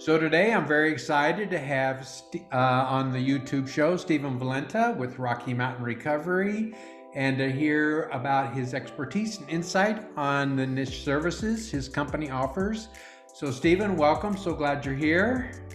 So today I'm very excited to have on the YouTube show Stephen Valenta with Rocky Mountain Recovery and to hear about his expertise and insight on the niche services his company offers. So Stephen, welcome. So glad you're here.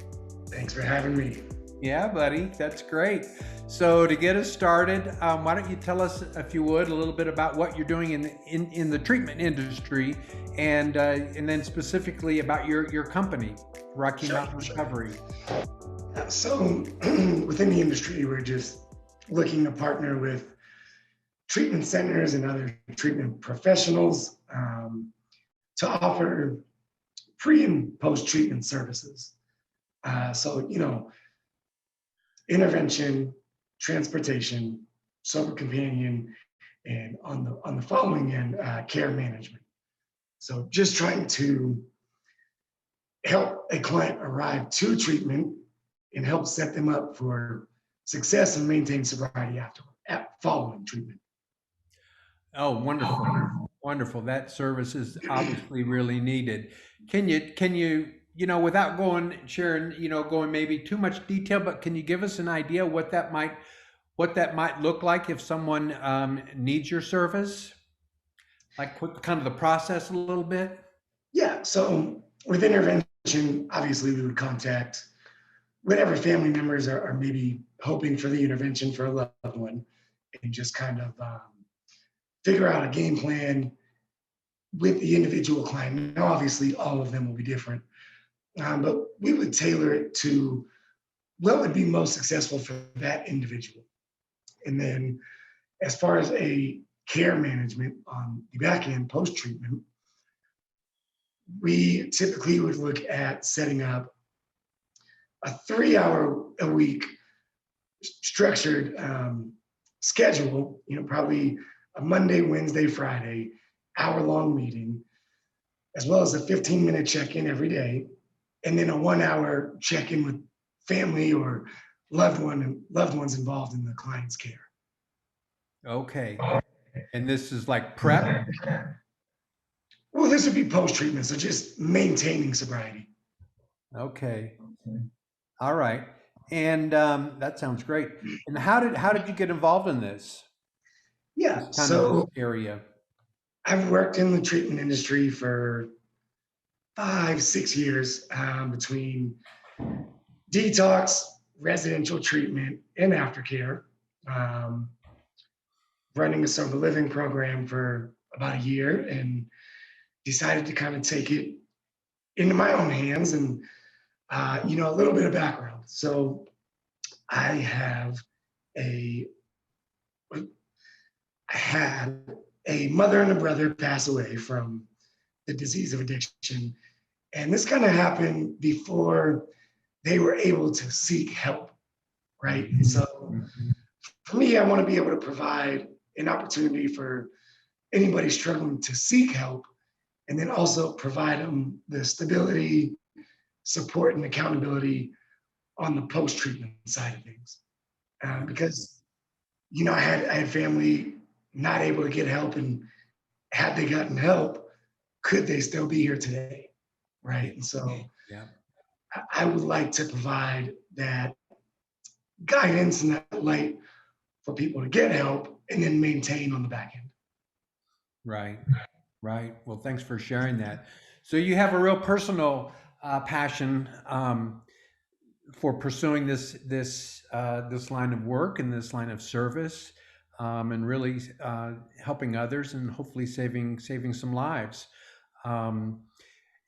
Thanks for having me. Yeah, buddy, that's great. So to get us started, why don't you tell us, if you would, a little bit about what you're doing in the treatment industry, and then specifically about your company, Rocky Sure, Mountain sure. Recovery. So, within the industry, we're just looking to partner with treatment centers and other treatment professionals to offer pre and post treatment services. So, intervention, transportation, sober companion, and on the following end, care management. So, just trying to help a client arrive to treatment and help set them up for success and maintain sobriety following treatment. Oh, wonderful, wonderful. That service is obviously really needed. Can you, without going maybe too much detail, but can you give us an idea what that might look like if someone needs your service? Like what kind of the process a little bit? Yeah, so with intervention, obviously we would contact whatever family members are maybe hoping for the intervention for a loved one and just kind of figure out a game plan with the individual client. Now, obviously, all of them will be different, but we would tailor it to what would be most successful for that individual. And then, as far as a care management on the back end post treatment, we typically would look at setting up a 3 hour a week structured schedule, probably a Monday, Wednesday, Friday, hour-long meeting, as well as a 15-minute check-in every day, and then a 1 hour check-in with family or loved ones involved in the client's care. Okay. And this is like prep? Well, this would be post-treatment, so just maintaining sobriety. Okay. All right. And that sounds great. And how did you get involved in this Yeah, kind of this so area? I've worked in the treatment industry for 5, 6 years between detox, residential treatment, and aftercare. Um, Running a sober living program for about a year and decided to kind of take it into my own hands and a little bit of background. So I have a I had a mother and a brother pass away from the disease of addiction, and this kind of happened before they were able to seek help, right? And Mhm. so for me, I want to be able to provide an opportunity for anybody struggling to seek help and then also provide them the stability, support, and accountability on the post-treatment side of things. Because I had family not able to get help, and had they gotten help, could they still be here today, Yeah. right? And so Yeah. I would like to provide that guidance and that light for people to get help and then maintain on the back end. Right. Right. Well, thanks for sharing that. So you have a real personal passion for pursuing this line of work and this line of service, and really helping others and hopefully saving some lives. Um,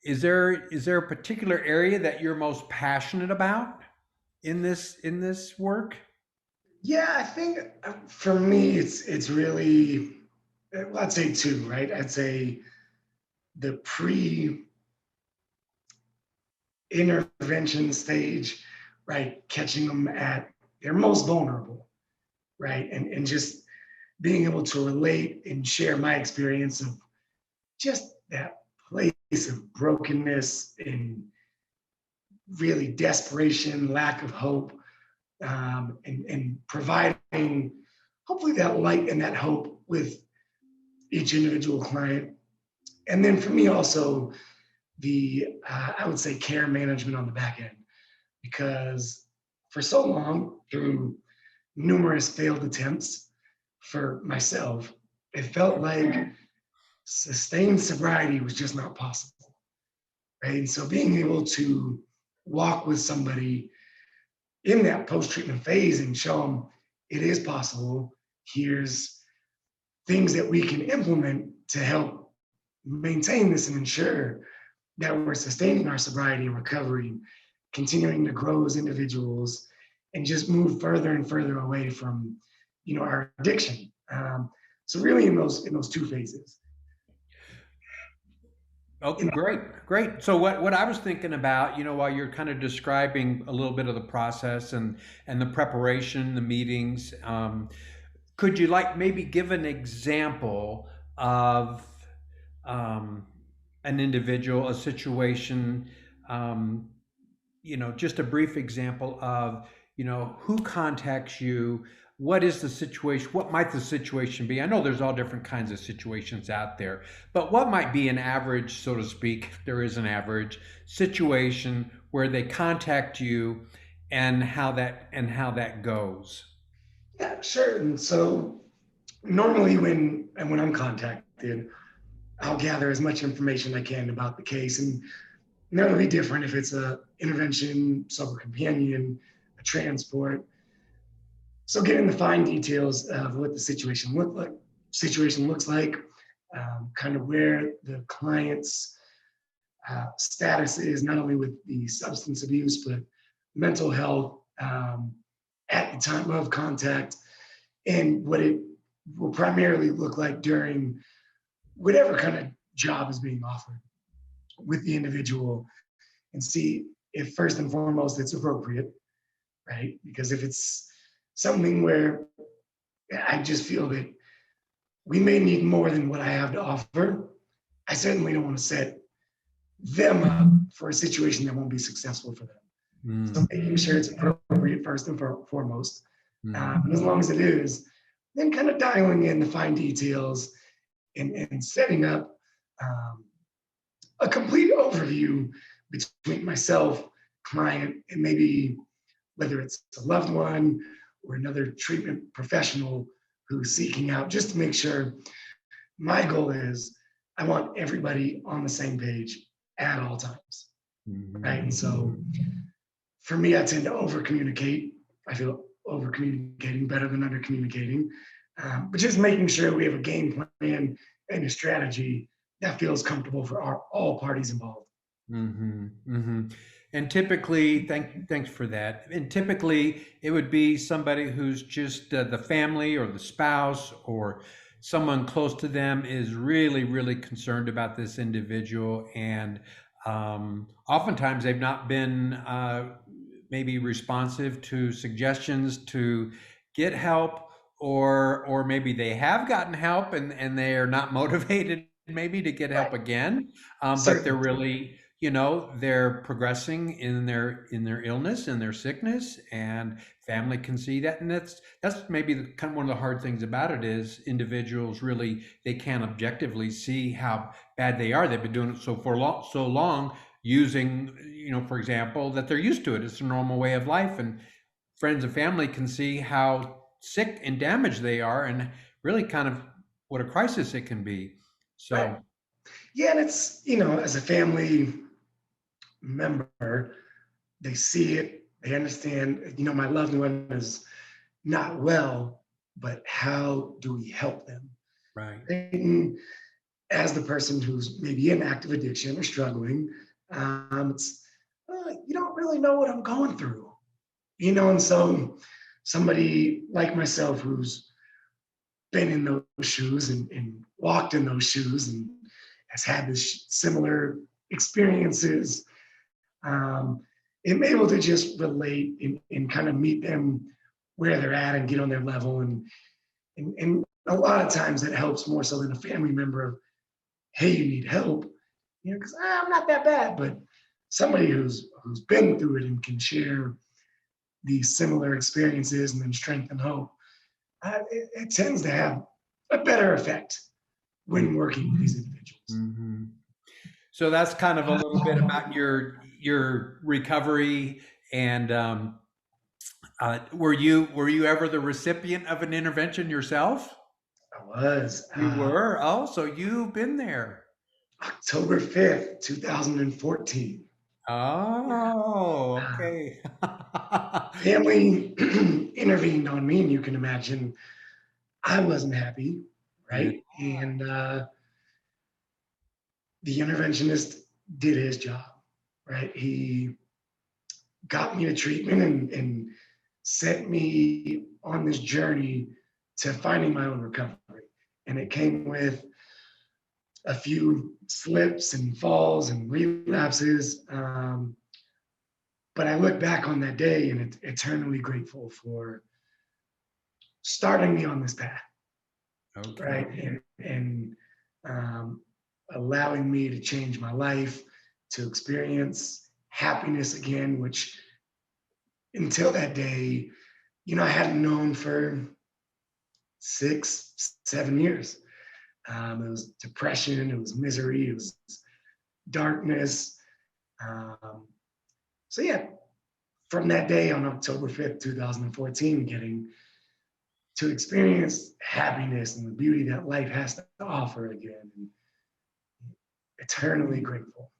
is there a particular area that you're most passionate about in this work? Yeah, I think for me, it's really, well, I'd say two, right? I'd say the pre intervention stage, right? Catching them at their most vulnerable, right? And just being able to relate and share my experience of just that place of brokenness and really desperation, lack of hope, and providing hopefully that light and that hope with each individual client. And then for me also, the I would say care management on the back end, because for so long, through numerous failed attempts for myself, it felt like sustained sobriety was just not possible, right? And so being able to walk with somebody in that post-treatment phase and show them it is possible. Here's things that we can implement to help maintain this and ensure that we're sustaining our sobriety and recovery, continuing to grow as individuals, and just move further and further away from, our addiction. So really, in those two phases. Oh, In, great, great. So what I was thinking about, while you're kind of describing a little bit of the process and the preparation, the meetings, could you like maybe give an example of um, an individual, a situation, um, just a brief example of, who contacts you, what is the situation, what might the situation be? I know there's all different kinds of situations out there, but what might be an average, so to speak, if there is an average situation where they contact you and how that goes? yeah, sure. And so normally when I'm contacted, I'll gather as much information I can about the case, and that'll be different if it's a intervention, sober companion, a transport. So getting the fine details of what the situation looks like, kind of where the client's status is, not only with the substance abuse but mental health at the time of contact, and what it will primarily look like during whatever kind of job is being offered with the individual, and see if first and foremost it's appropriate, right? Because if it's something where I just feel that we may need more than what I have to offer, I certainly don't want to set them up for a situation that won't be successful for them. So Mm, making sure it's appropriate first and foremost. mhm. And as long as it is, then kind of dialing in the fine details, and setting up um, a complete overview between myself, client, and maybe whether it's a loved one or another treatment professional who's seeking out, just to make sure my goal is I want everybody on the same page at all times. Right. Mhm. And so for me, I tend to over communicate. I feel over communicating better than under communicating, but just making sure we have a game plan and a strategy that feels comfortable for all parties involved. Mhm, mhm. And typically, thanks for that. And typically, it would be somebody who's just the family or the spouse or someone close to them is really, really concerned about this individual, and oftentimes they've not been maybe responsive to suggestions to get help, or maybe they have gotten help and they are not motivated maybe to get help Right. again, but they're Certainly. really, they're progressing in their illness and their sickness, and family can see that, and that's maybe kind of one of the hard things about it is individuals really they can't objectively see how bad they are. They've been doing it so long, using, for example, that they're used to it. It's a normal way of life, and friends and family can see how sick and damaged they are, and really kind of what a crisis it can be. Right. So, Yeah. And it's, as a family member, they see it, they understand, my loved one is not well, but how do we help them? right. And as the person who's maybe in active addiction or struggling, it's you don't really know what I'm going through, and so somebody like myself who's been in those shoes, and walked in those shoes, and has had this similar experiences, um, am able to just relate, and kind of meet them where they're at and get on their level, and a lot of times it helps more so than a family member of, hey, you need help, because I'm not that bad, but somebody who's been through it and can share these similar experiences and then strength and hope, it tends to have a better effect when working with these individuals. Mm-hmm. So that's kind of a little bit about your recovery. And were you ever the recipient of an intervention yourself? I was You were. Oh, so you've been there. October 5th, 2014. Oh, Uh, okay. Family intervened on me, and you can imagine I wasn't happy, Yeah. right? And the interventionist did his job, right? He got me to treatment and sent me on this journey to finding my own recovery. And it came with a few slips and falls and relapses. But I look back on that day and eternally grateful for starting me on this path, Okay. right? And um, allowing me to change my life, to experience happiness again, which until that day, I hadn't known for 6, 7 years. It was depression, it was misery, it was darkness. Um, so yeah, from that day on October 5th, 2014, getting to experience happiness and the beauty that life has to offer again. And eternally grateful.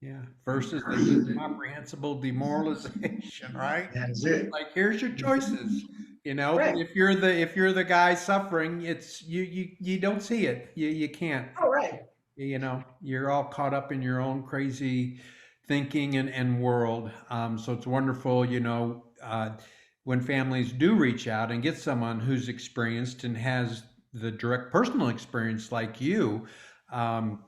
Yeah. Versus the incomprehensible demoralization, right? That is it. Like, here's your choices. But Right. if you're the guy suffering, it's you don't see it. You can't. All right. You're all caught up in your own crazy thinking and world. So it's wonderful, when families do reach out and get someone who's experienced and has the direct personal experience like you. Um,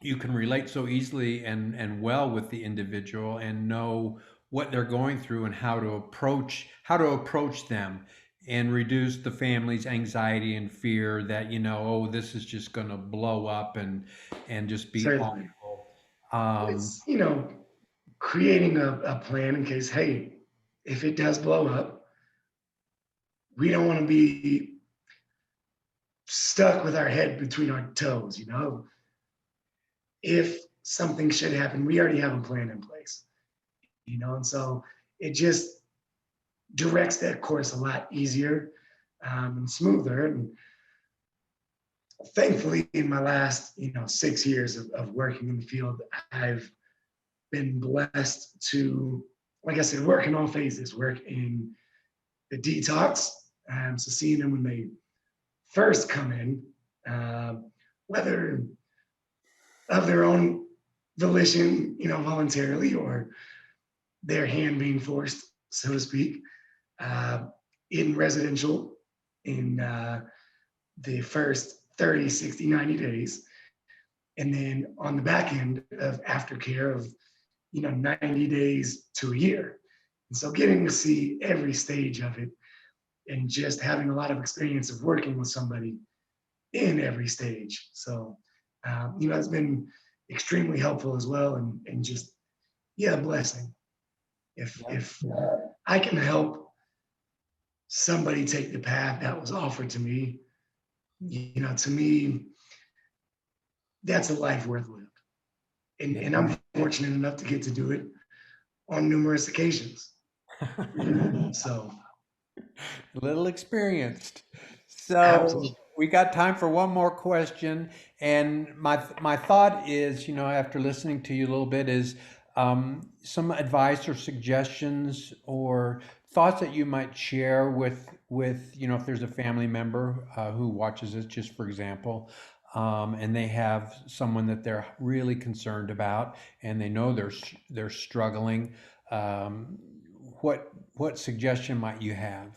you can relate so easily and well with the individual and know what they're going through and how to approach them and reduce the family's anxiety and fear that oh, this is just going to blow up and just be Certainly. awful. um, It's, creating a plan in case, hey, if it does blow up, we don't want to be stuck with our head between our toes. If something should happen, we already have a plan in place. And so it just directs that course a lot easier and smoother. And thankfully, in my last, 6 years of working in the field, I've been blessed to, like I said, work in all phases, work in the detox. So seeing them when they first come in, whether of their own volition, voluntarily, or their hand being forced, so to speak, uh, in residential in the first 30, 60, 90 days. And then on the back end of aftercare of, 90 days to a year. And so getting to see every stage of it and just having a lot of experience of working with somebody in every stage. So, it's been extremely helpful as well, and just, yeah, a blessing. If I can help somebody take the path that was offered to me, to me, that's a life worth lived. And I'm fortunate enough to get to do it on numerous occasions. So, A little experienced. So absolutely. we got time for one more question, and my thought is, after listening to you a little bit, is some advice or suggestions or thoughts that you might share with if there's a family member who watches this, just for example, and they have someone that they're really concerned about, and they know they're struggling. Um, what suggestion might you have?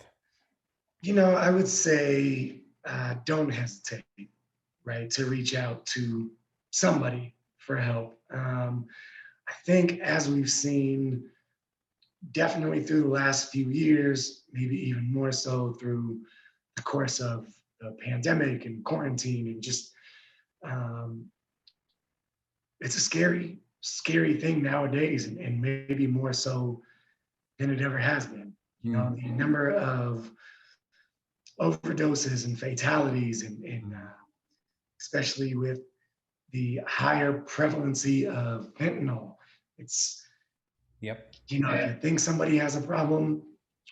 I would say don't hesitate, right, to reach out to somebody for help. I think as we've seen, definitely through the last few years, maybe even more so through the course of the pandemic and quarantine, and just um, it's a scary, scary thing nowadays, and maybe more so than it ever has been. Mm, The number of overdoses and fatalities, and especially with the higher prevalency of fentanyl. It's, Yep. if you think somebody has a problem,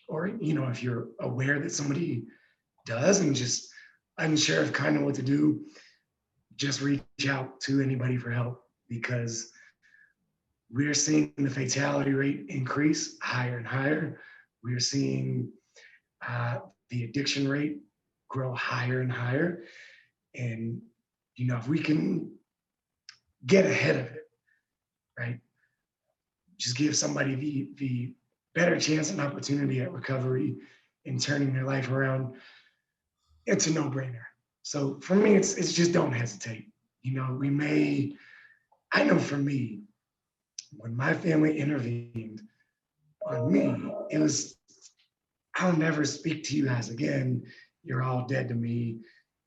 or, if you're aware that somebody does and just unsure of kind of what to do, just reach out to anybody for help, because we're seeing the fatality rate increase higher and higher. We're seeing uh, the addiction rate grow higher and higher. And, if we can get ahead of it, right? Just give somebody the better chance and opportunity at recovery and turning their life around. It's a no-brainer. So for me, it's just don't hesitate. I know for me, when my family intervened on me, it was, I'll never speak to you guys again. You're all dead to me,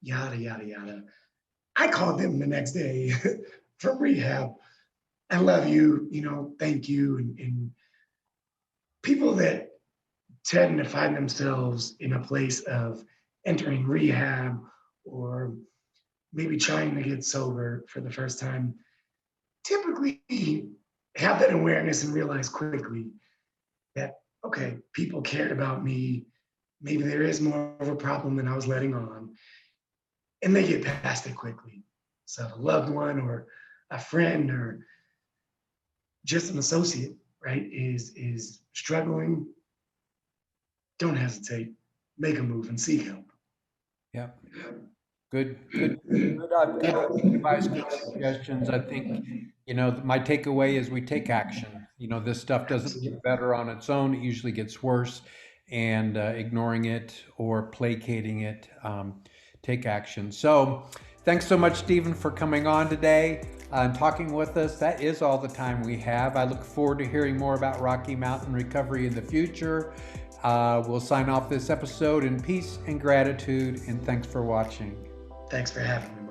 yada, yada, yada. I called them the next day from rehab. I love you, thank you. And people that tend to find themselves in a place of entering rehab or maybe trying to get sober for the first time typically have that awareness and realize quickly that, okay, people cared about me. Maybe there is more of a problem than I was letting on. And they get past it quickly. So a loved one or a friend or just an associate, right, is struggling, don't hesitate. Make a move and seek help. Yep. Good advice, good suggestions. I think, my takeaway is we take action. This stuff doesn't Absolutely. get better on its own. It usually gets worse, and ignoring it or placating it, take action. So thanks so much, Stephen, for coming on today and talking with us. That is all the time we have. I look forward to hearing more about Rocky Mountain recovery in the future. We'll sign off this episode in peace and gratitude, and thanks for watching. Thanks for having me.